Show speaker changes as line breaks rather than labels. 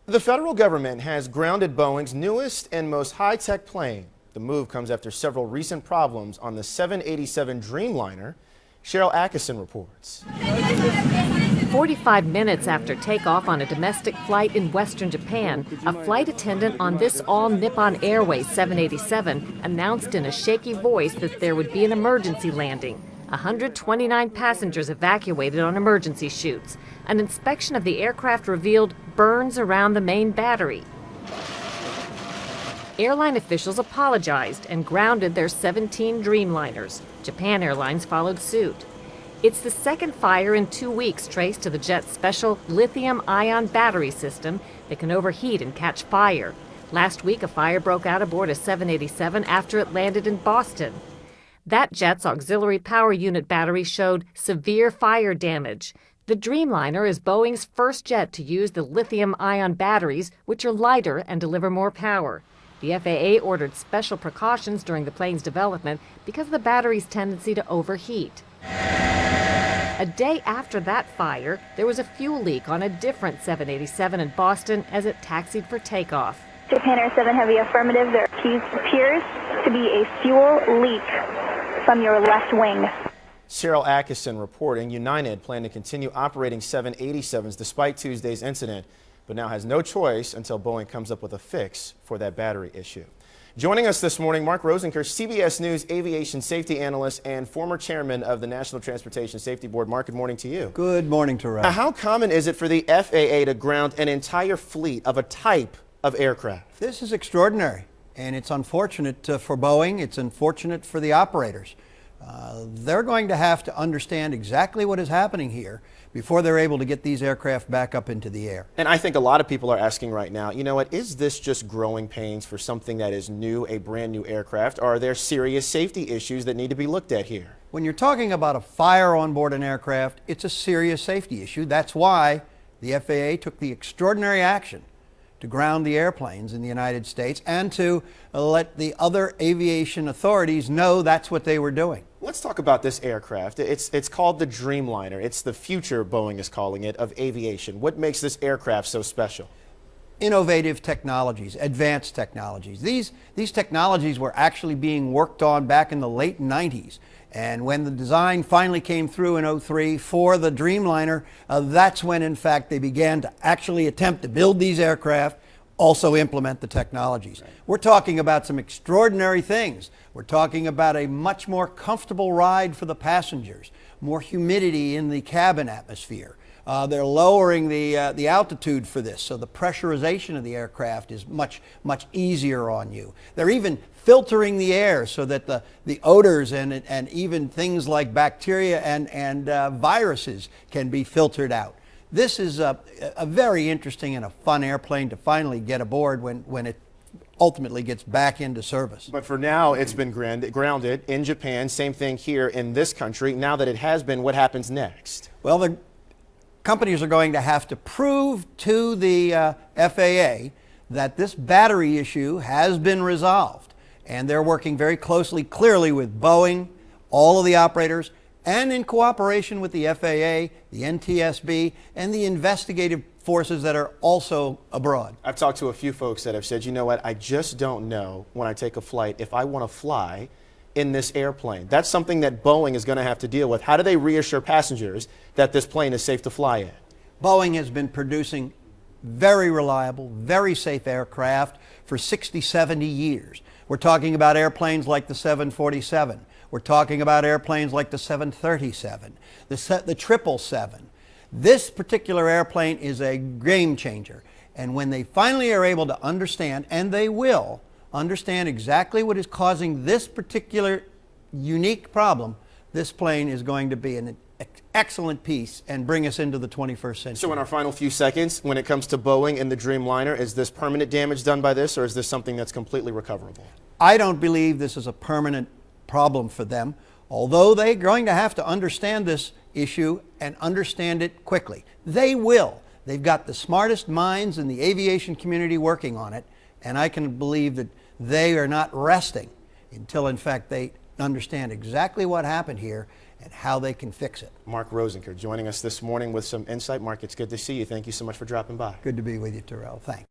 The federal government has grounded Boeing's newest and most high-tech plane. The move comes after several recent problems on the 787 Dreamliner. Cheryl Atkinson reports.
45 minutes after takeoff on a domestic flight in western Japan, a flight attendant on this all-Nippon Airways 787 announced in a shaky voice that there would be an emergency landing. 129 passengers evacuated on emergency chutes. An inspection of the aircraft revealed burns around the main battery. Airline officials apologized and grounded their 17 Dreamliners. Japan Airlines followed suit. It's the second fire in 2 weeks traced to the jet's special lithium-ion battery system that can overheat and catch fire. Last week, a fire broke out aboard a 787 after it landed in Boston. That jet's auxiliary power unit battery showed severe fire damage. The Dreamliner is Boeing's first jet to use the lithium-ion batteries, which are lighter and deliver more power. The FAA ordered special precautions during the plane's development because of the battery's tendency to overheat. A day after that fire, there was a fuel leak on a different 787 in Boston as it taxied for takeoff.
Japan Air 7 Heavy affirmative. There appears to be a fuel leak from your left wing.
Cheryl Atkinson reporting. United planned to continue operating 787s despite Tuesday's incident, but now has no choice until Boeing comes up with a fix for that battery issue. Joining us this morning, Mark Rosenker, CBS News aviation safety analyst and former chairman of the National Transportation Safety Board. Mark, good morning to you.
Good morning, Terrell.
How common is it for the FAA to ground an entire fleet of a type of aircraft?
This is extraordinary, and it's unfortunate for Boeing. It's unfortunate for the operators. They're going to have to understand exactly what is happening here before they're able to get these aircraft back up into the air.
And I think a lot of people are asking right now, you know what, is this just growing pains for something that is new, a brand new aircraft? Or are there serious safety issues that need to be looked at here?
When you're talking about a fire on board an aircraft, it's a serious safety issue. That's why the FAA took the extraordinary action to ground the airplanes in the United States and to let the other aviation authorities know that's what they were doing.
Let's talk about this aircraft. It's called the Dreamliner. It's the future, Boeing is calling it, of aviation. What makes this aircraft so special?
Innovative technologies, advanced technologies. These technologies were actually being worked on back in the late 90s. And when the design finally came through in 2003 for the Dreamliner, that's when, in fact, they began to actually attempt to build these aircraft, also implement the technologies. Right. We're talking about some extraordinary things. We're talking about a much more comfortable ride for the passengers, more humidity in the cabin atmosphere. They're lowering the altitude for this, so the pressurization of the aircraft is much easier on you. They're even filtering the air so that the odors and even things like bacteria and viruses can be filtered out. This is a very interesting and a fun airplane to finally get aboard when it ultimately gets back into service.
But for now, it's been grounded in Japan. Same thing here in this country. Now that it has been, what happens next?
Well, the companies are going to have to prove to the FAA that this battery issue has been resolved. And they're working very closely, clearly, with Boeing, all of the operators, and in cooperation with the FAA, the NTSB, and the investigative forces that are also abroad.
I've talked to a few folks that have said, you know what, I just don't know when I take a flight if I want to fly in this airplane. That's something that Boeing is going to have to deal with. How do they reassure passengers that this plane is safe to fly in?
Boeing has been producing very reliable, very safe aircraft for 60, 70 years. We're talking about airplanes like the 747. We're talking about airplanes like the 737, the 777. This particular airplane is a game changer. And when they finally are able to understand, and they will, understand exactly what is causing this particular unique problem, this plane is going to be an excellent piece and bring us into the 21st century.
So in our final few seconds, when it comes to Boeing and the Dreamliner, is this permanent damage done by this, or is this something that's completely recoverable?
I don't believe this is a permanent problem for them, although they're going to have to understand this issue and understand it quickly. They will. They've got the smartest minds in the aviation community working on it, and I can believe that they are not resting until, in fact, they understand exactly what happened here and how they can fix it.
Mark Rosenker joining us this morning with some insight. Mark, it's good to see you. Thank you so much for dropping by.
Good to be with you, Terrell. Thanks.